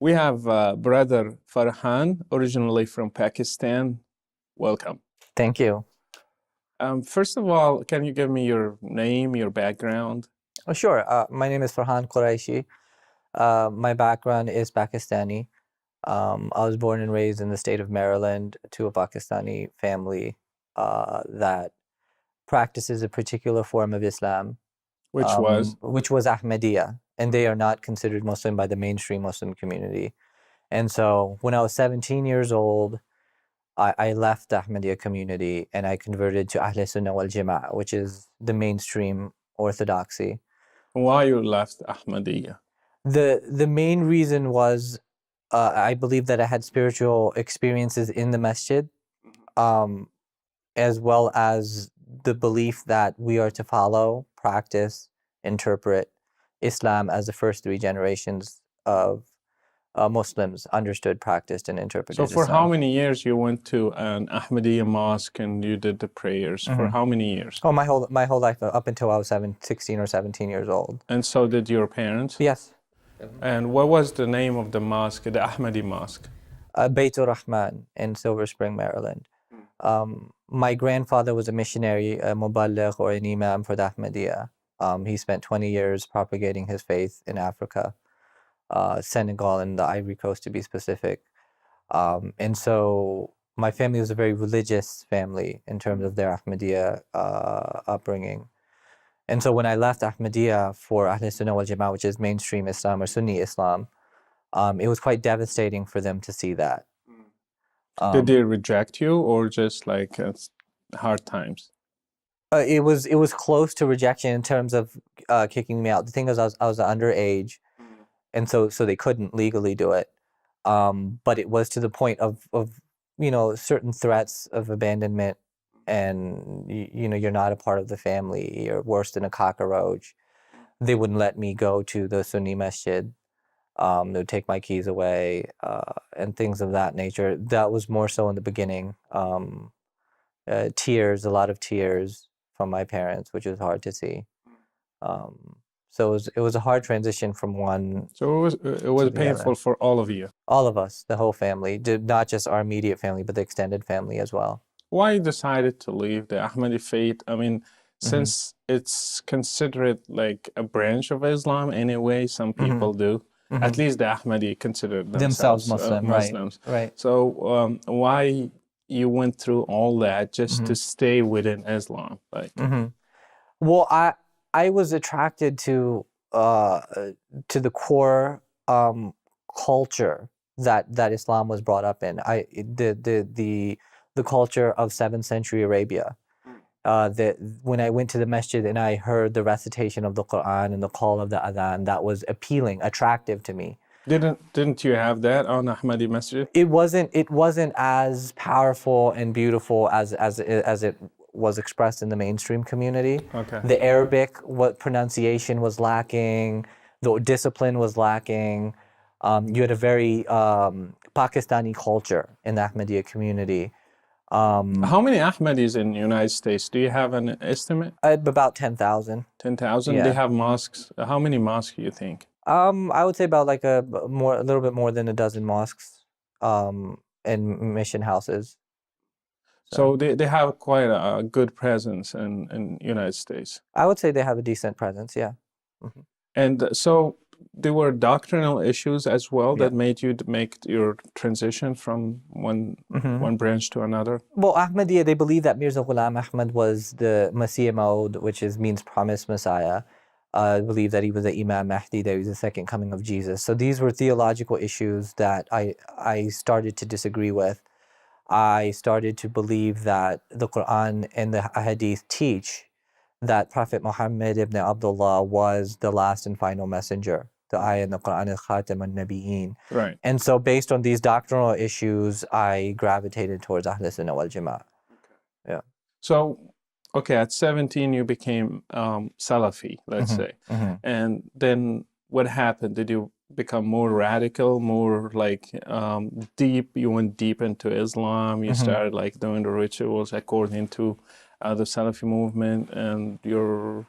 We have brother Farhan, originally from Pakistan. Welcome. Thank you. First of all, can you give me your name, your background? Oh, sure. My name is Farhan Quraishi. My background is Pakistani. I was born and raised in the state of Maryland to a Pakistani family that practices a particular form of Islam, Which was? which was Ahmadiyya, and they are not considered Muslim by the mainstream Muslim community. And so when I was 17 years old, I left the Ahmadiyya community and I converted to Ahl Sunnah wal Jama'ah, which is the mainstream orthodoxy. Why you left Ahmadiyya? The main reason was I believe that I had spiritual experiences in the masjid, um, as well as the belief that we are to follow, practice, interpret Islam as the first three generations of Muslims understood, practiced, and So interpreted for how Islam. many years you went to an Ahmadiyya mosque and you did the prayers? For how many years? Oh, my whole life up until I was 16 or 17 years old. And so did your parents? Yes. And what was the name of the mosque, the Ahmadi mosque? Beitur Rahman in Silver Spring, Maryland. My grandfather was a missionary, a muballigh or an imam for the Ahmadiyya. He spent 20 years propagating his faith in Africa, Senegal and the Ivory Coast to be specific. And so my family was a very religious family in terms of their Ahmadiyya upbringing. And so when I left Ahmadiyya for Ahl Sunnah wal Jama'ah, which is mainstream Islam or Sunni Islam, it was quite devastating for them to see that. Did they reject you or just like hard times? It was close to rejection in terms of kicking me out. The thing is, I was underage, and so they couldn't legally do it. But it was to the point of certain threats of abandonment, and you're not a part of the family. You're worse than a cockroach. They wouldn't let me go to the Sunni masjid. They would take my keys away, and things of that nature. That was more so in the beginning. Tears, a lot of tears from my parents, which was hard to see. So it was a hard transition from one. So it was painful for all of you. All of us, the whole family, not just our immediate family, but the extended family as well. Why you decided to leave the Ahmadi faith? I mean, since it's considered like a branch of Islam anyway, some people do. At least the Ahmadi consider themselves Muslim, Muslims. Right. So why you went through all that just to stay within Islam? Like, Well, I was attracted to the core culture that Islam was brought up in. The culture of 7th century Arabia. That when I went to the masjid and I heard the recitation of the Quran and the call of the adhan, that was appealing, attractive to me. didn't you have that on Ahmadi Masjid? It wasn't as powerful and beautiful as it was expressed in the mainstream community. Okay. The Arabic, what pronunciation was lacking, the discipline was lacking. You had a very Pakistani culture in the Ahmadiyya community. How many Ahmadis in the United States? Do you have an estimate? About 10,000. 10,000? Yeah. They have mosques. How many mosques do you think? I would say about like a little bit more than a dozen mosques, and mission houses. So they have quite a good presence in United States. I would say they have a decent presence, yeah. And so there were doctrinal issues as well that made you make your transition from one branch to another. Well, Ahmadiyya, they believe that Mirza Ghulam Ahmad was the Masih Maud, which means promised Messiah. Believe that he was the Imam Mahdi, that he was the second coming of Jesus. So these were theological issues that I started to disagree with. I started to believe that the Quran and the Hadith teach that Prophet Muhammad ibn Abdullah was the last and final messenger. The ayah in the Quran is Khatam al-Nabiyyin. Right. And so based on these doctrinal issues, I gravitated towards Ahl Sunnah wal Jama'ah. Yeah. So, okay, at 17 you became Salafi, let's say. And then what happened? Did you become more radical, more like deep? You went deep into Islam. You started like doing the rituals according to the Salafi movement and your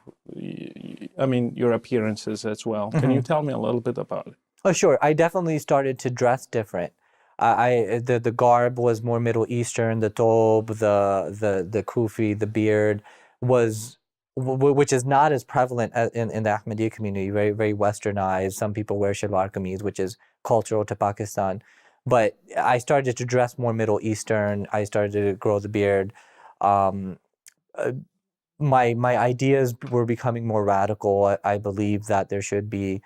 appearances as well. Can you tell me a little bit about it? Oh, sure. I definitely started to dress different. The garb was more Middle Eastern. The thobe, the kufi, the beard was, which is not as prevalent in the Ahmadiyya community. Very very westernized. Some people wear shalwar kameez, which is cultural to Pakistan. But I started to dress more Middle Eastern. I started to grow the beard. Um, uh, my ideas were becoming more radical. I believe that there should be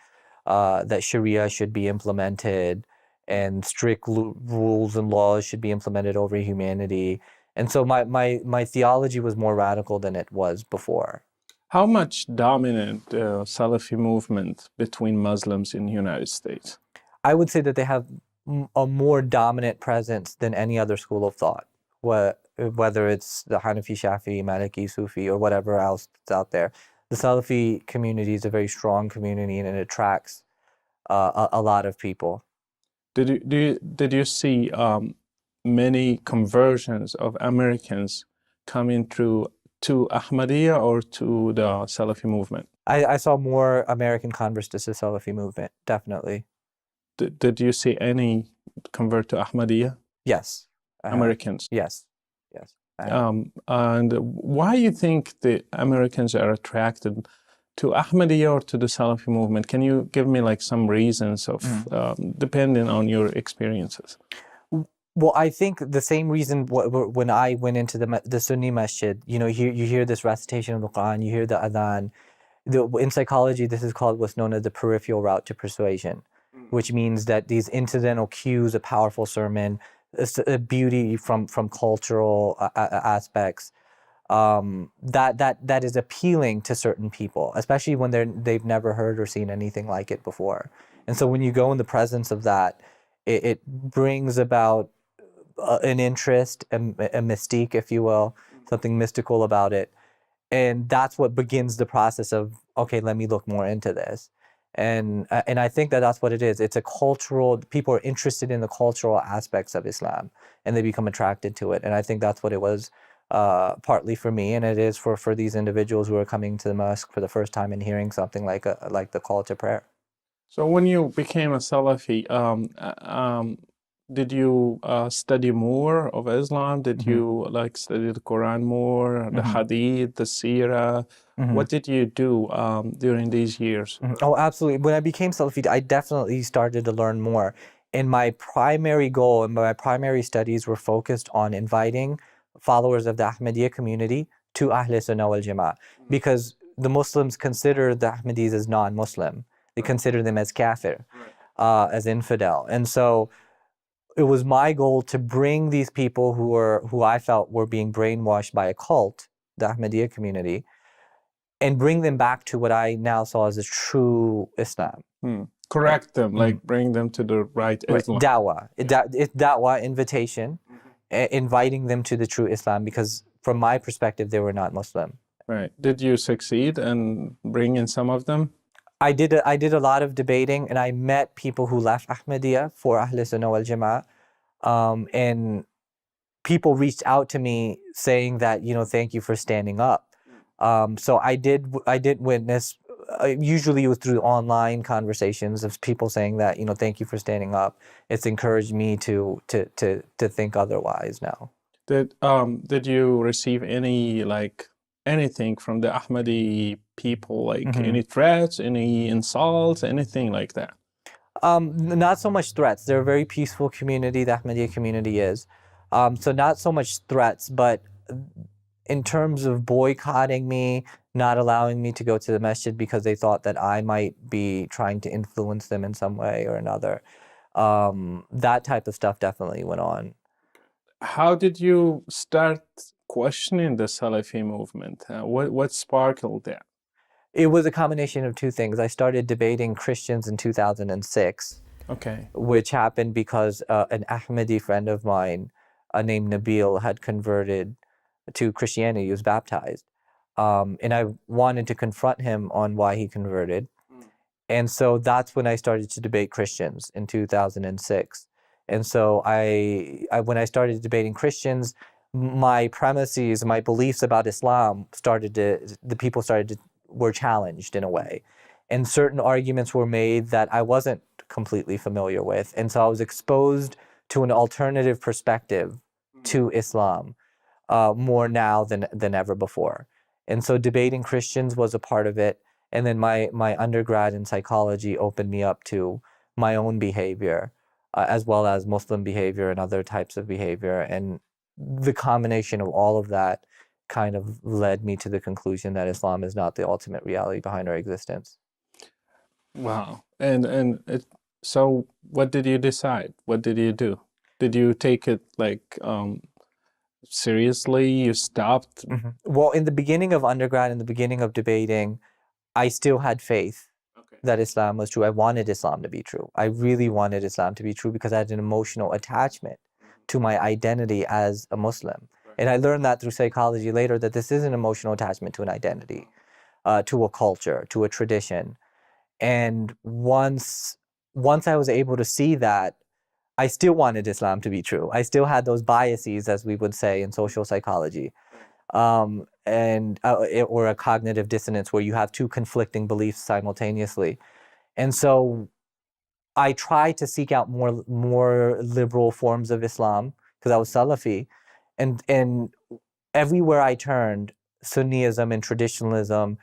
that Sharia should be implemented, and strict rules and laws should be implemented over humanity. And so my theology was more radical than it was before. How much dominant Salafi movement between Muslims in the United States? I would say that they have a more dominant presence than any other school of thought. Whether it's the Hanafi, Shafi'i, Maliki, Sufi, or whatever else that's out there, the Salafi community is a very strong community, and it attracts a lot of people. Did you see many conversions of Americans coming through to Ahmadiyya or to the Salafi movement? I saw more American converts to the Salafi movement, definitely. Did you see any convert to Ahmadiyya? Yes. Americans. Yes. Yes. And why you think the Americans are attracted to Ahmadiyya or to the Salafi movement? Can you give me like some reasons of depending on your experiences? Well, I think the same reason when I went into the Sunni masjid, you hear this recitation of the Quran, you hear the adhan. In psychology, this is called what's known as the peripheral route to persuasion, which means that these incidental cues, a powerful sermon, a beauty from cultural aspects, that is appealing to certain people, especially when they've never heard or seen anything like it before. And so when you go in the presence of that, it brings about an interest, a mystique, if you will, something mystical about it. And that's what begins the process of, okay, let me look more into this. And I think that that's what it is. It's a cultural, people are interested in the cultural aspects of Islam, and they become attracted to it. And I think that's what it was partly for me, and it is for these individuals who are coming to the mosque for the first time and hearing something like the call to prayer. So when you became a Salafi, did you study more of Islam? Did you like study the Quran more, the Hadith, the Seerah? What did you do during these years? Oh, absolutely. When I became Salafi, I definitely started to learn more. And my primary goal and my primary studies were focused on inviting followers of the Ahmadiyya community to Ahl Sunnah wal Jama'ah, because the Muslims consider the Ahmadis as non-Muslim. They consider them as kafir, as infidel. And so it was my goal to bring these people who I felt were being brainwashed by a cult, the Ahmadiyya community, and bring them back to what I now saw as a true Islam. Correct them, like bring them to the right Islam. Dawah. It's dawah, invitation, inviting them to the true Islam, because from my perspective, they were not Muslim. Right. Did you succeed in bringing some of them? I did a lot of debating, and I met people who left Ahmadiyya for Ahl Sunnah wal Jama'ah, and people reached out to me saying that, thank you for standing up. So I did witness. Usually it was through online conversations of people saying that, thank you for standing up. It's encouraged me to think otherwise now. Did you receive anything from the Ahmadi people, like any threats, any insults, anything like that? Not so much threats. They're a very peaceful community, the Ahmadiyya community is. So not so much threats, but in terms of boycotting me, not allowing me to go to the masjid because they thought that I might be trying to influence them in some way or another. That type of stuff definitely went on. How did you start questioning the Salafi movement? What sparkled that? It was a combination of two things. I started debating Christians in 2006, which happened because an Ahmadi friend of mine named Nabil had converted to Christianity. He was baptized. And I wanted to confront him on why he converted. And so that's when I started to debate Christians in 2006. And so when I started debating Christians, my premises, my beliefs about Islam were challenged in a way. and certain arguments were made that I wasn't completely familiar with. And so I was exposed to an alternative perspective to Islam more now than ever before. And so debating Christians was a part of it. And then my undergrad in psychology opened me up to my own behavior, as well as Muslim behavior and other types of behavior. And the combination of all of that kind of led me to the conclusion that Islam is not the ultimate reality behind our existence. Wow. So what did you decide? What did you do? Did you take it like seriously? You stopped? Mm-hmm. Well, in the beginning of undergrad, in the beginning of debating, I still had faith that Islam was true. I wanted Islam to be true. I really wanted Islam to be true because I had an emotional attachment to my identity as a Muslim. And I learned that through psychology later, that this is an emotional attachment to an identity, to a culture, to a tradition. And once I was able to see that, I still wanted Islam to be true. I still had those biases, as we would say in social psychology, or a cognitive dissonance where you have two conflicting beliefs simultaneously. And so I tried to seek out more liberal forms of Islam because I was Salafi, and everywhere I turned, Sunnism and traditionalism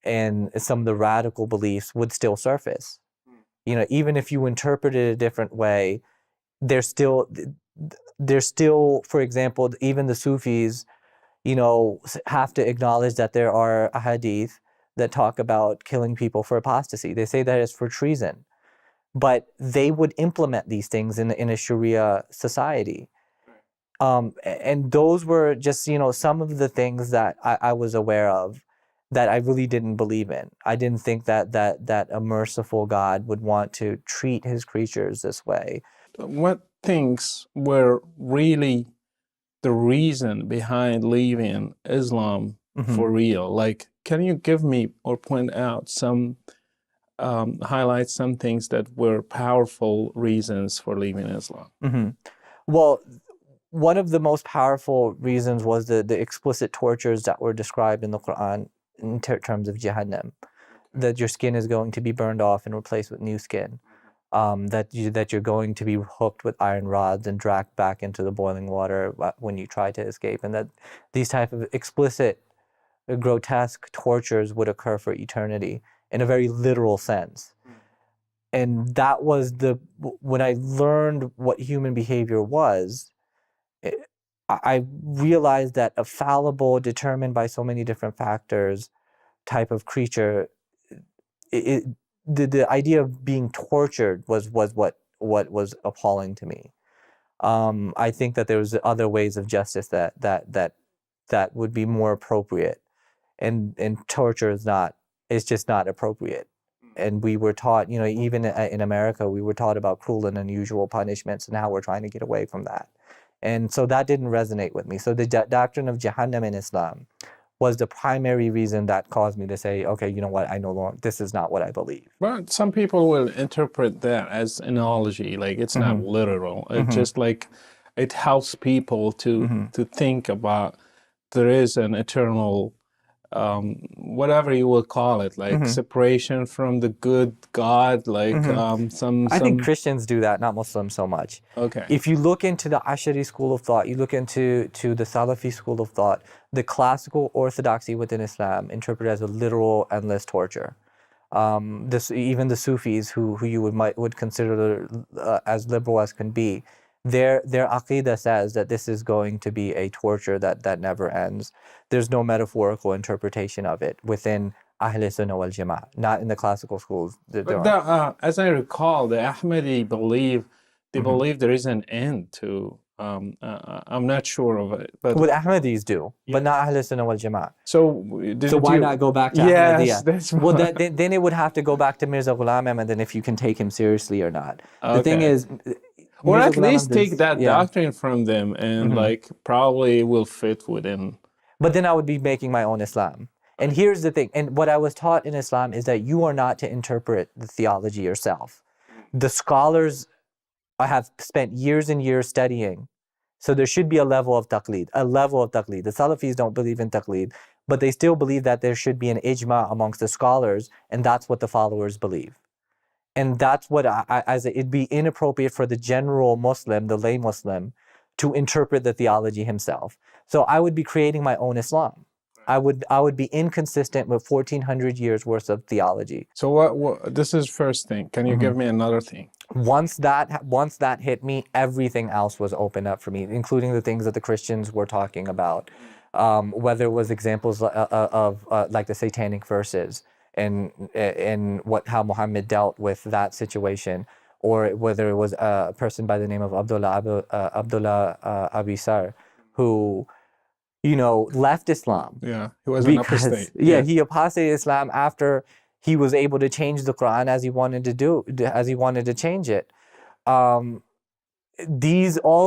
and some of the radical beliefs would still surface. You know, even if you interpret it a different way, there's still, for example, even the Sufis, you know, have to acknowledge that there are ahadith that talk about killing people for apostasy. They say that it's for treason, but they would implement these things in a Sharia society. And those were just, you know, some of the things that I was aware of that I really didn't believe in. I didn't think that a merciful God would want to treat his creatures this way. What things were really the reason behind leaving Islam for real? Like, can you give me or point out some, highlight some things that were powerful reasons for leaving Islam? Well, one of the most powerful reasons was the explicit tortures that were described in the Quran in terms of Jahannam, that your skin is going to be burned off and replaced with new skin, that you're going to be hooked with iron rods and dragged back into the boiling water when you try to escape, and that these type of explicit, grotesque tortures would occur for eternity in a very literal sense. And that was when I learned what human behavior was, I realized that a fallible, determined by so many different factors type of creature, the idea of being tortured was what was appalling to me. I think that there was other ways of justice that would be more appropriate, and torture is just not appropriate. And we were taught, you know, even in America, we were taught about cruel and unusual punishments and how we're trying to get away from that. And so that didn't resonate with me. So the doctrine of Jahannam in Islam was the primary reason that caused me to say, okay, you know what, I no longer, this is not what I believe. But some people will interpret that as analogy, like it's not literal. It's just like it helps people to think about there is an eternal, whatever you will call it, like separation from the good God, like I think Christians do that, not Muslims so much. Okay. If you look into the Ashari school of thought, you look into the Salafi school of thought, the classical orthodoxy within Islam interpreted as a literal endless torture. Even the Sufis, who you would consider as liberal as can be, their aqidah says that this is going to be a torture that never ends. There's no metaphorical interpretation of it within Ahl Sunnah wal Jama'ah, not in the classical schools. As I recall, the Ahmadi believe there is an end to. I'm not sure of it, but what Ahmadis do, but not Ahl Sunnah wal Jama'ah. So why not go back to Yes, Ahmadiyya? that's well, then it would have to go back to Mirza Ghulam Ahmad, and if you can take him seriously or not. The thing is, or at least take that doctrine from them and like probably will fit within. But then I would be making my own Islam. And here's the thing, and what I was taught in Islam is that you are not to interpret the theology yourself. The scholars have spent years and years studying, so there should be a level of taqleed, The Salafis don't believe in taqleed. but they still believe that there should be an ijma amongst the scholars, and that's what the followers believe. And that's what it'd be inappropriate for the general Muslim, the lay Muslim, to interpret the theology himself. So I would be creating my own Islam. I would be inconsistent with 1400 years worth of theology. So what this is first thing. Can you give me another thing? Once that hit me, everything else was opened up for me, including the things that the Christians were talking about. Whether it was examples of like the satanic verses and how Muhammad dealt with that situation, or whether it was a person by the name of Abdullah Abisar, who, you know, left Islam. Yeah, he was an apostate. Yeah, he apostated Islam after he was able to change the Quran as he wanted to change it. All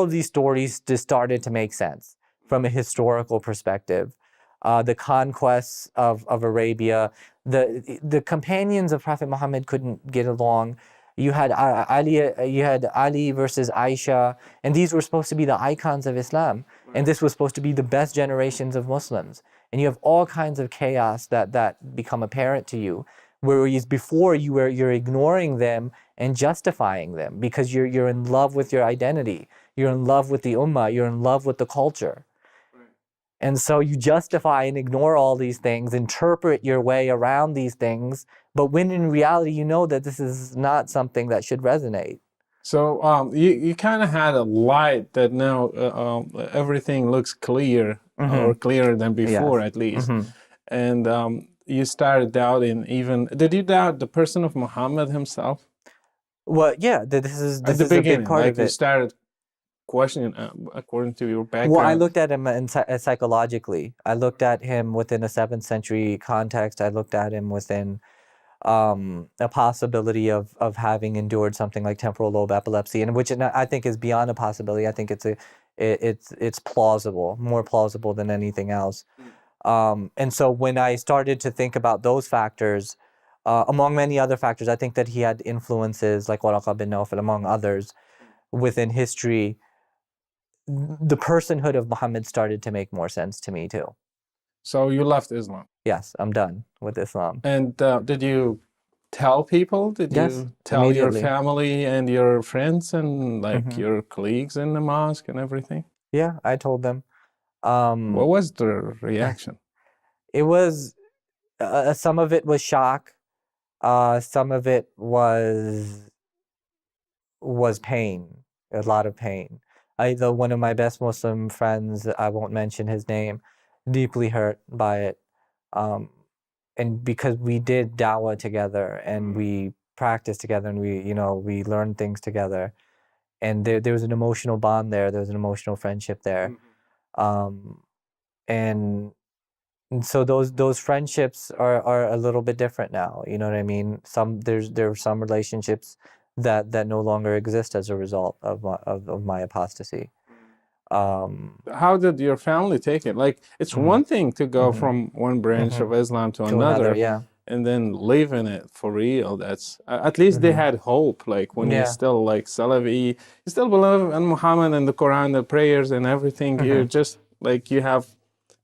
of these stories just started to make sense from a historical perspective. The conquests of Arabia, the companions of Prophet Muhammad couldn't get along. You had Ali versus Aisha, and these were supposed to be the icons of Islam, and this was supposed to be the best generations of Muslims. And you have all kinds of chaos that become apparent to you, whereas before you're ignoring them and justifying them because you're in love with your identity, you're in love with the ummah, you're in love with the culture. And so you justify and ignore all these things, interpret your way around these things, but when in reality you know that this is not something that should resonate. So you kind of had a light that now everything looks clear, or clearer than before, at least. And you started doubting even. Did you doubt the person of Muhammad himself? Well, yeah, this is at the beginning, a big part like of it. You started questioning according to your background. Well, I looked at him psychologically. I looked at him within a 7th century context. I looked at him within a possibility of having endured something like temporal lobe epilepsy, and which I think is beyond a possibility. I think it's plausible, more plausible than anything else. And so when I started to think about those factors, among many other factors, I think that he had influences like Waraqa bin Nawfal, among others, within history. The personhood of Muhammad started to make more sense to me too. So you left Islam? Yes, I'm done with Islam. And did you tell people? Did you tell your family and your friends and like your colleagues in the mosque and everything? Yeah, I told them. What was the reaction? It was, some of it was shock. Some of it was pain, a lot of pain. One of my best Muslim friends, I won't mention his name, deeply hurt by it. And because we did dawah together and we practiced together and we learned things together, and there was an emotional bond there. There was an emotional friendship there. And so those friendships are a little bit different now. You know what I mean? There are some relationships that no longer exist as a result of my apostasy. How did your family take it? Like, it's one thing to go from one branch of Islam to another, yeah. and then living it for real. That's at least they had hope. Like when you're still like Salafi, you still believe in Muhammad and the Quran, the prayers and everything. You're just like, you have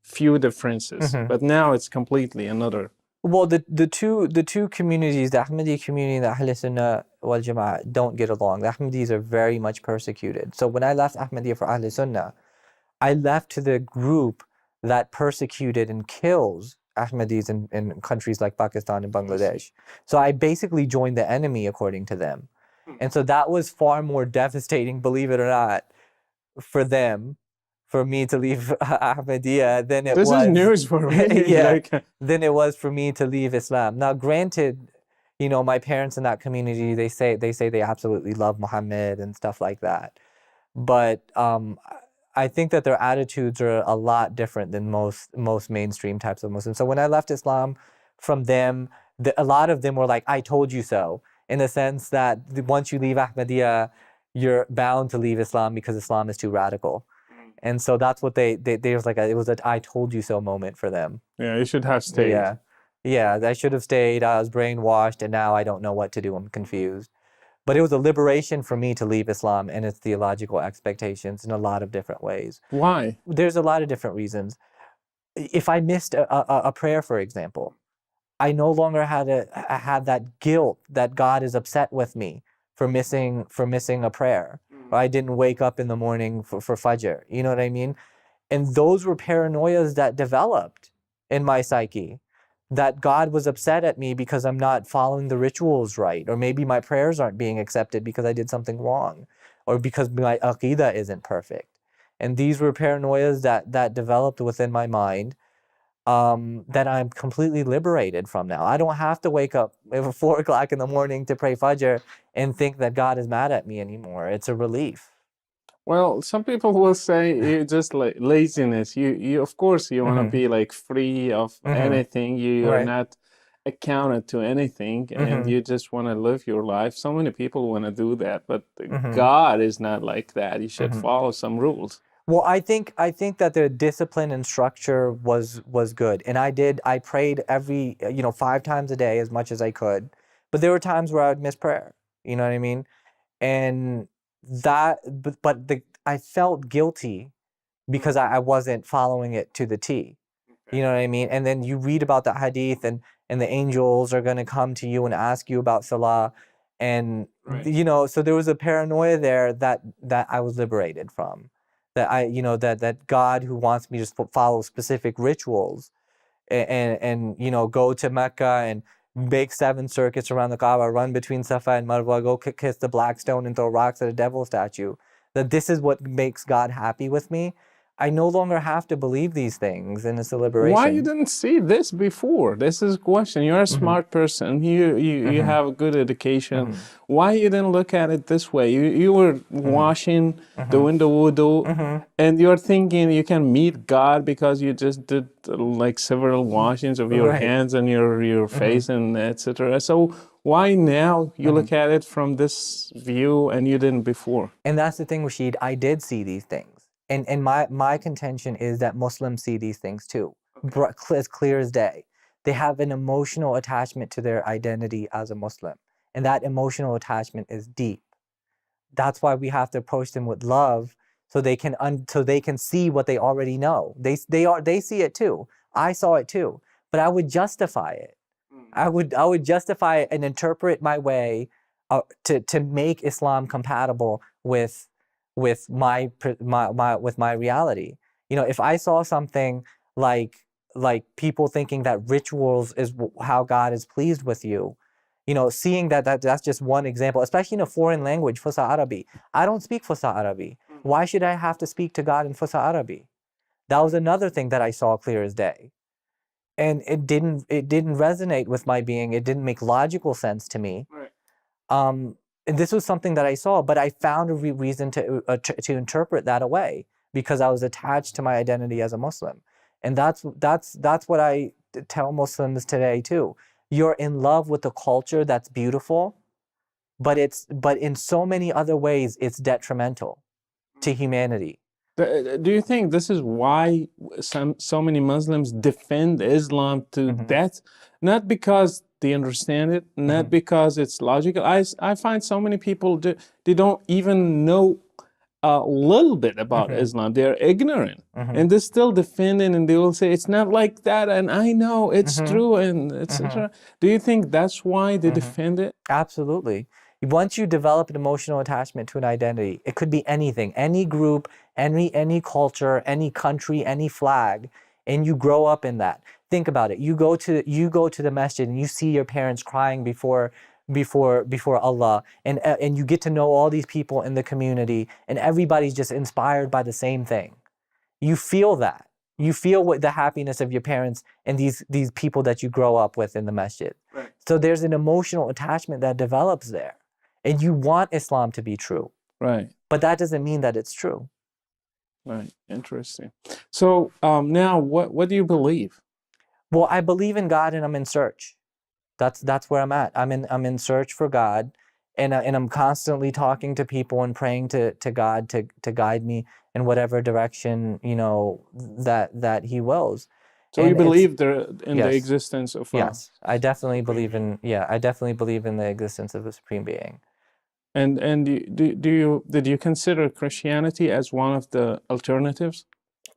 few differences, but now it's completely another. Well, the two communities, the Ahmadi community and the Ahl Sunnah wal Jama'ah, don't get along. The Ahmadis are very much persecuted. So when I left Ahmadiyya for Ahl Sunnah, I left to the group that persecuted and kills Ahmadis in countries like Pakistan and Bangladesh. So I basically joined the enemy according to them. And so that was far more devastating, believe it or not, for them, for me to leave Ahmadiyya than it was. This is news for me. Than it was for me to leave Islam. Now, granted, my parents in that community, they say they absolutely love Muhammad and stuff like that. But I think that their attitudes are a lot different than most mainstream types of Muslims. So when I left Islam from them, a lot of them were like, "I told you so," in the sense that once you leave Ahmadiyya, you're bound to leave Islam because Islam is too radical. And so that's what they was like, it was an "I told you so" moment for them. Yeah, you should have stayed. Yeah, I should have stayed. I was brainwashed, and now I don't know what to do. I'm confused. But it was a liberation for me to leave Islam and its theological expectations in a lot of different ways. Why? There's a lot of different reasons. if I missed a prayer, for example, I no longer had that guilt that God is upset with me for missing a prayer. Or I didn't wake up in the morning for Fajr. You know what I mean? And those were paranoias that developed in my psyche, that God was upset at me because I'm not following the rituals right, or maybe my prayers aren't being accepted because I did something wrong, or because my aqidah isn't perfect. And these were paranoias that developed within my mind, that I'm completely liberated from now. I don't have to wake up at 4 o'clock in the morning to pray Fajr and think that God is mad at me anymore. It's a relief. Well, some people will say it's just like laziness. You of course you want to be like free of anything. You're Right. not accounted to anything, and you just want to live your life. So many people want to do that, but God is not like that. You should follow some rules. Well, I think that the discipline and structure was good, and I prayed every 5 times a day as much as I could, but there were times where I would miss prayer. You know what I mean? And I felt guilty because I wasn't following it to the T. You know what I mean? And then you read about that hadith, and the angels are going to come to you and ask you about salah, and so there was a paranoia there that I was liberated from, that that God, who wants me to follow specific rituals, and go to Mecca and make 7 circuits around the Kaaba, run between Safa and Marwa, go kiss the black stone and throw rocks at a devil statue, that this is what makes God happy with me. I no longer have to believe these things, and it's a liberation. Why you didn't see this before? This is a question. You're a smart person. You have a good education. Why you didn't look at it this way? You were washing, doing the wudu, and you're thinking you can meet God because you just did like several washings of your hands and your face and etc. So why now you look at it from this view and you didn't before? And that's the thing, Rashid. I did see these things. And my contention is that Muslims see these things too, as clear as day. They have an emotional attachment to their identity as a Muslim, and that emotional attachment is deep. That's why we have to approach them with love, so they can see what they already know. They see it too. I saw it too, but I would justify it. I would justify it and interpret my way to make Islam compatible with my reality. If I saw something like people thinking that rituals is how God is pleased with you, seeing that's just one example, especially in a foreign language, Fusa Arabi. I don't speak Fusa Arabi. Why should I have to speak to God in Fusa Arabi? That was another thing that I saw clear as day. And it didn't resonate with my being. It didn't make logical sense to me. And this was something that I saw, but I found a reason to interpret that away, because I was attached to my identity as a Muslim. And that's what I tell Muslims today too. You're in love with a culture that's beautiful, but in so many other ways it's detrimental to humanity. Do you think this is why so many Muslims defend Islam to death? Not because they understand it, not because it's logical. I find so many people, they don't even know a little bit about Islam. They're ignorant, and they still defend it, and they will say it's not like that, and I know it's true, and etc. Do you think that's why they defend it? Absolutely. Once you develop an emotional attachment to an identity, it could be anything, any group, any culture, any country, any flag, and you grow up in that. Think about it. You go to the masjid and you see your parents crying before Allah, and you get to know all these people in the community, and everybody's just inspired by the same thing. You feel that. You feel the happiness of your parents and these people that you grow up with in the masjid. Right. So there's an emotional attachment that develops there. And you want Islam to be true. Right. But that doesn't mean that it's true. Right. Interesting. So now what do you believe? Well, I believe in God, and I'm in search. That's where I'm at. I'm in search for God, and I'm constantly talking to people and praying to God to guide me in whatever direction that He wills. So you believe in the existence of Yes, I definitely believe in the existence of a supreme being. And did you consider Christianity as one of the alternatives?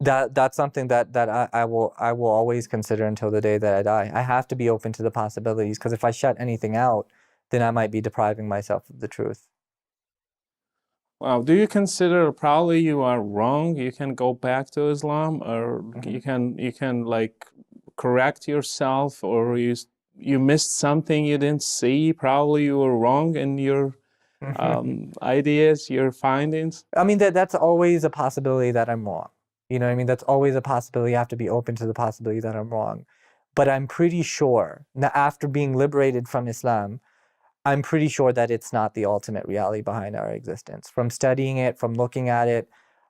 That's something that I will always consider until the day that I die. I have to be open to the possibilities, because if I shut anything out, then I might be depriving myself of the truth. Wow. Do you consider probably you are wrong? You can go back to Islam, or you can like correct yourself, or you missed something you didn't see. Probably you were wrong in your ideas, your findings. I mean, that's always a possibility that I'm wrong. You know what I mean? That's always a possibility. You have to be open to the possibility that I'm wrong. But I'm pretty sure that after being liberated from Islam, I'm pretty sure that it's not the ultimate reality behind our existence. From studying it, from looking at it,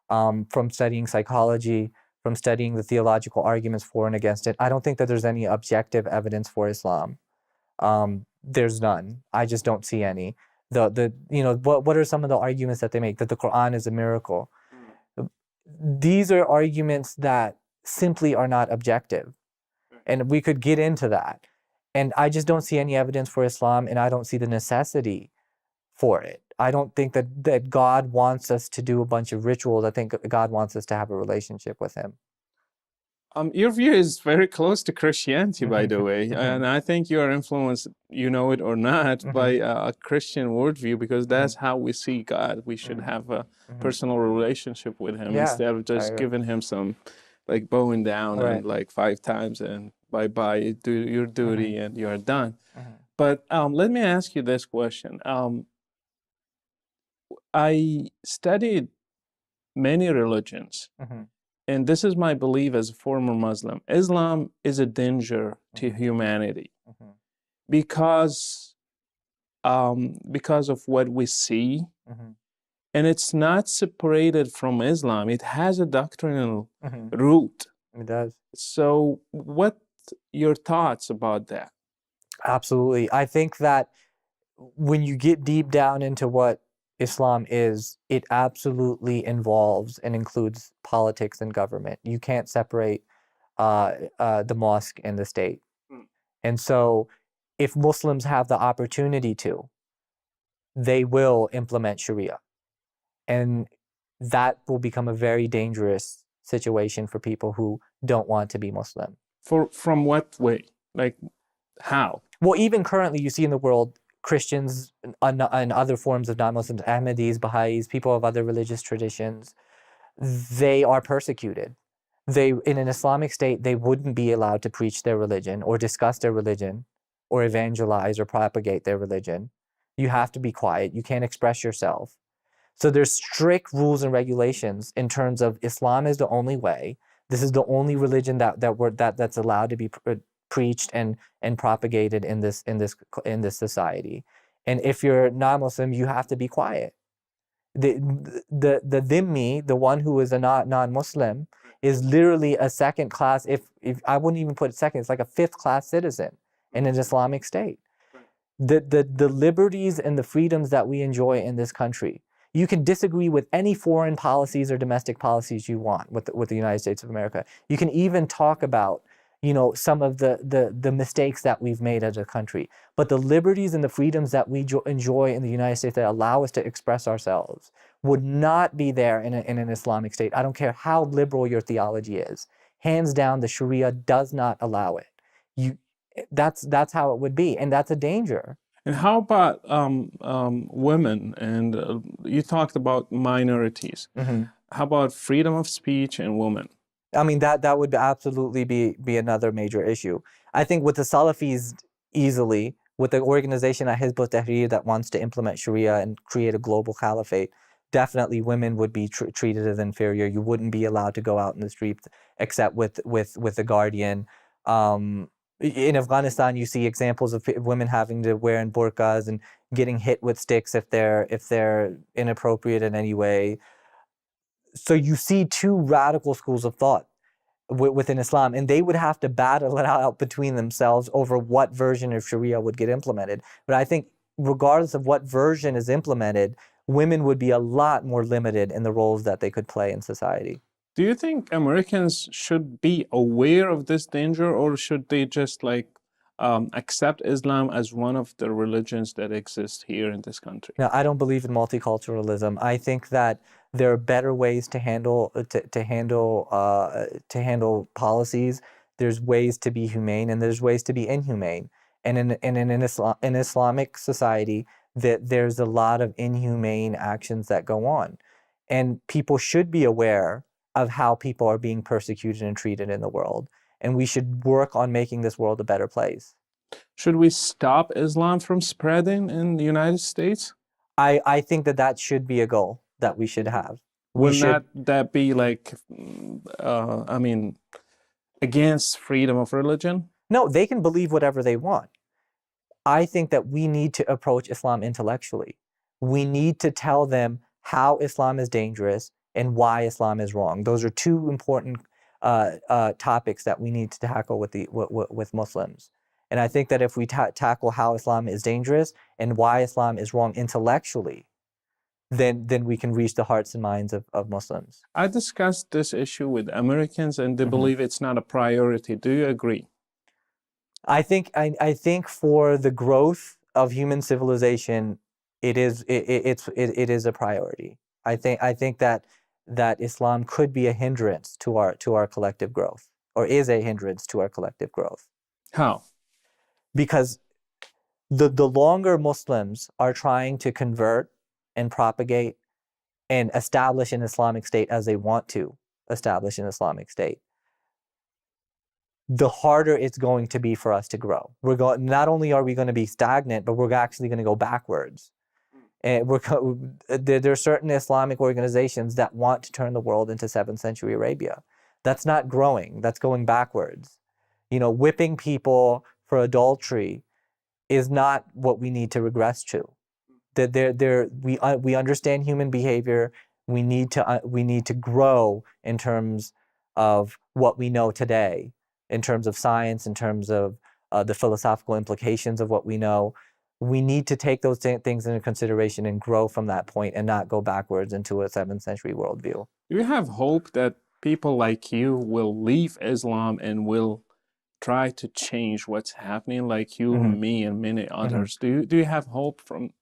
from studying psychology, from studying the theological arguments for and against it, I don't think that there's any objective evidence for Islam. There's none. I just don't see any. What are some of the arguments that they make? That the Quran is a miracle. These are arguments that simply are not objective. And we could get into that. And I just don't see any evidence for Islam, and I don't see the necessity for it. I don't think that God wants us to do a bunch of rituals. I think God wants us to have a relationship with him. Your view is very close to Christianity, by the way, and I think you are influenced, you know it or not, by a Christian worldview, because that's how we see God. We should have a personal relationship with him instead of just giving him some, like bowing down and like 5 times and bye-bye, do your duty and you're done. But let me ask you this question. I studied many religions. And this is my belief as a former Muslim. Islam is a danger to humanity because of what we see. And it's not separated from Islam. It has a doctrinal root. It does. So what your thoughts about that? Absolutely. I think that when you get deep down into what Islam is, it absolutely involves and includes politics and government. You can't separate the mosque and the state. And so if Muslims have the opportunity to, they will implement Sharia. And that will become a very dangerous situation for people who don't want to be Muslim. From what way? Like how? Well, even currently you see in the world, Christians and other forms of non-Muslims, Ahmadis, Baha'is, people of other religious traditions, they are persecuted. In an Islamic state, they wouldn't be allowed to preach their religion or discuss their religion or evangelize or propagate their religion. You have to be quiet. You can't express yourself. So there's strict rules and regulations in terms of Islam is the only way. This is the only religion that's allowed to be preached and propagated in this society. And if you're non-Muslim, you have to be quiet. The dhimmi, the one who is a non-Muslim, is literally a second class, if I wouldn't even put it second, it's like a 5th class citizen in an Islamic state. The liberties and the freedoms that we enjoy in this country, you can disagree with any foreign policies or domestic policies you want with the United States of America. You can even talk about some of the mistakes that we've made as a country. But the liberties and the freedoms that we enjoy in the United States that allow us to express ourselves would not be there in an Islamic state. I don't care how liberal your theology is. Hands down, the Sharia does not allow it. That's how it would be, and that's a danger. And how about women? And you talked about minorities. How about freedom of speech and women? I mean, that would absolutely be another major issue. I think with the Salafis, easily, with the organization at Hizb ut-Tahrir that wants to implement Sharia and create a global caliphate, definitely women would be treated as inferior. You wouldn't be allowed to go out in the streets except with a guardian. In Afghanistan, you see examples of women having to wear burqas and getting hit with sticks if they're inappropriate in any way. So you see 2 radical schools of thought within Islam, and they would have to battle it out between themselves over what version of Sharia would get implemented. But I think regardless of what version is implemented, women would be a lot more limited in the roles that they could play in society. Do you think Americans should be aware of this danger, or should they just like accept Islam as one of the religions that exist here in this country? Now, I don't believe in multiculturalism. I think that there are better ways to handle policies. There's ways to be humane, and there's ways to be inhumane. And in Islamic society, that there's a lot of inhumane actions that go on, and people should be aware of how people are being persecuted and treated in the world. And we should work on making this world a better place. Should we stop Islam from spreading in the United States? I think that should be a goal that we should have. Will not that be like, I mean, against freedom of religion? No, they can believe whatever they want. I think that we need to approach Islam intellectually. We need to tell them how Islam is dangerous and why Islam is wrong. Those are two important topics that we need to tackle with Muslims. And I think that if we tackle how Islam is dangerous and why Islam is wrong intellectually, then we can reach the hearts and minds of Muslims. I discussed this issue with Americans, and they believe it's not a priority. Do you agree? I think for the growth of human civilization, it is a priority. I think that Islam could be a hindrance to our collective growth, or is a hindrance to our collective growth. How? Because the longer Muslims are trying to convert and propagate and establish an Islamic state as they want to establish an Islamic state, the harder it's going to be for us to grow. Not only are we going to be stagnant, but we're actually going to go backwards. And there are certain Islamic organizations that want to turn the world into 7th century Arabia. That's not growing. That's going backwards. Whipping people for adultery is not what we need to regress to. We understand human behavior. We need to grow in terms of what we know today, in terms of science, in terms of the philosophical implications of what we know. We need to take those things into consideration and grow from that point and not go backwards into a 7th century worldview. Do you have hope that people like you will leave Islam and will try to change what's happening, like you, me, and many others? Do you have hope from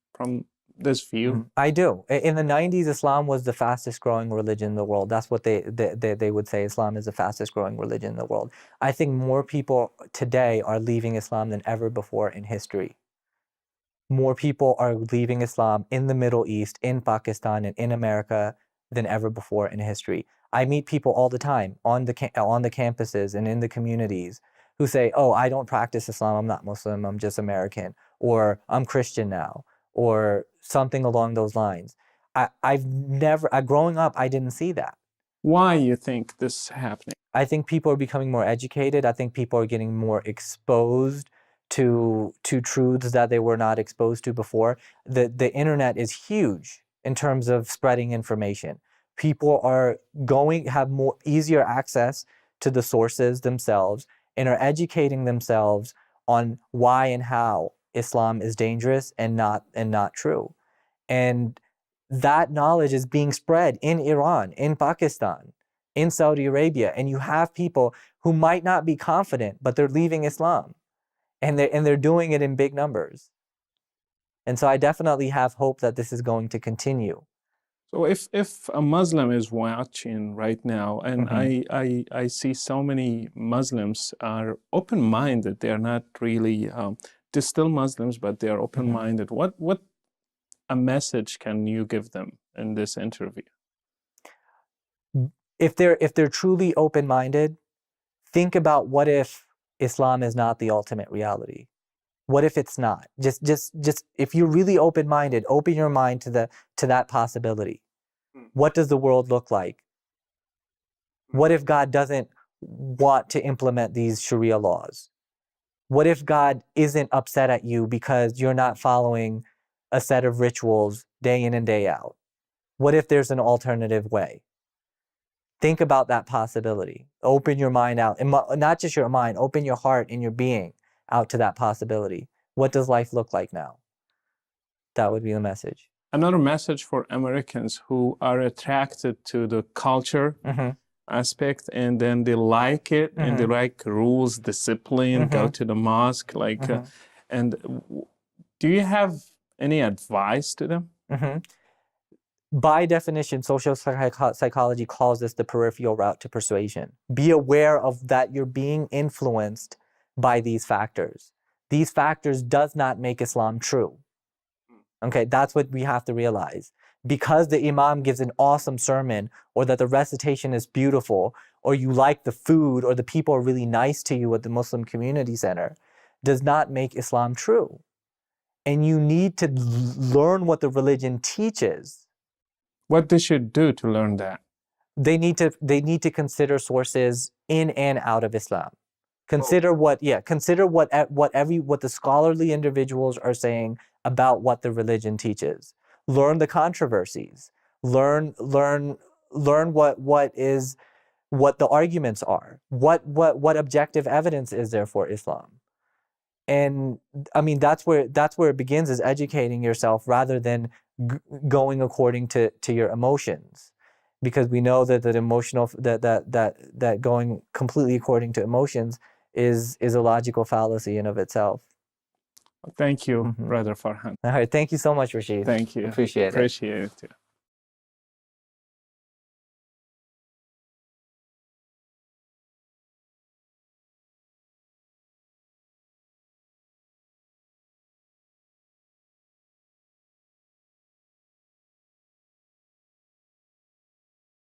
this view? I do. In the 90s, Islam was the fastest growing religion in the world. That's what they would say. Islam is the fastest growing religion in the world. I think more people today are leaving Islam than ever before in history. More people are leaving Islam in the Middle East, in Pakistan, and in America than ever before in history. I meet people all the time on the campuses and in the communities who say, "Oh, I don't practice Islam. I'm not Muslim. I'm just American," or "I'm Christian now," or something along those lines. Growing up, I didn't see that. Why you think this is happening? I think people are becoming more educated. I think people are getting more exposed to truths that they were not exposed to before. The internet is huge in terms of spreading information. People have more easier access to the sources themselves and are educating themselves on why and how Islam is dangerous and not true. And that knowledge is being spread in Iran, in Pakistan, in Saudi Arabia, and you have people who might not be confident, but they're leaving Islam, and they're doing it in big numbers. And so I definitely have hope that this is going to continue. So if a Muslim is watching right now, and I see so many Muslims are open-minded, they're not really, they're still Muslims, but they are open-minded. What a message can you give them in this interview? If they're truly open-minded, think about what if Islam is not the ultimate reality. What if it's not? Just if you're really open-minded, open your mind to that possibility. What does the world look like? What if God doesn't want to implement these Sharia laws? What if God isn't upset at you because you're not following a set of rituals day in and day out? What if there's an alternative way? Think about that possibility. Open your mind out, and not just your mind, open your heart and your being out to that possibility. What does life look like now? That would be the message. Another message for Americans who are attracted to the culture aspect, and then they like it, and they like rules, discipline, go to the mosque, like, and do you have any advice to them? By definition, social psychology calls this the peripheral route to persuasion. Be aware of that you're being influenced by these factors. These factors does not make Islam true. Okay, that's what we have to realize. Because the imam gives an awesome sermon, or that the recitation is beautiful, or you like the food, or the people are really nice to you at the Muslim community center, does not make Islam true. And you need to learn what the religion teaches. What they should do to learn that? They need to consider sources in and out of Islam. Consider what the scholarly individuals are saying about what the religion teaches. Learn the controversies. Learn what the arguments are. What objective evidence is there for Islam? And I mean, that's where it begins, is educating yourself rather than going according to your emotions, because we know that that going completely according to emotions is a logical fallacy in of itself. Thank you, Brother Farhan. All right, thank you so much, Rashid. Thank you. Appreciate it. Appreciate it too.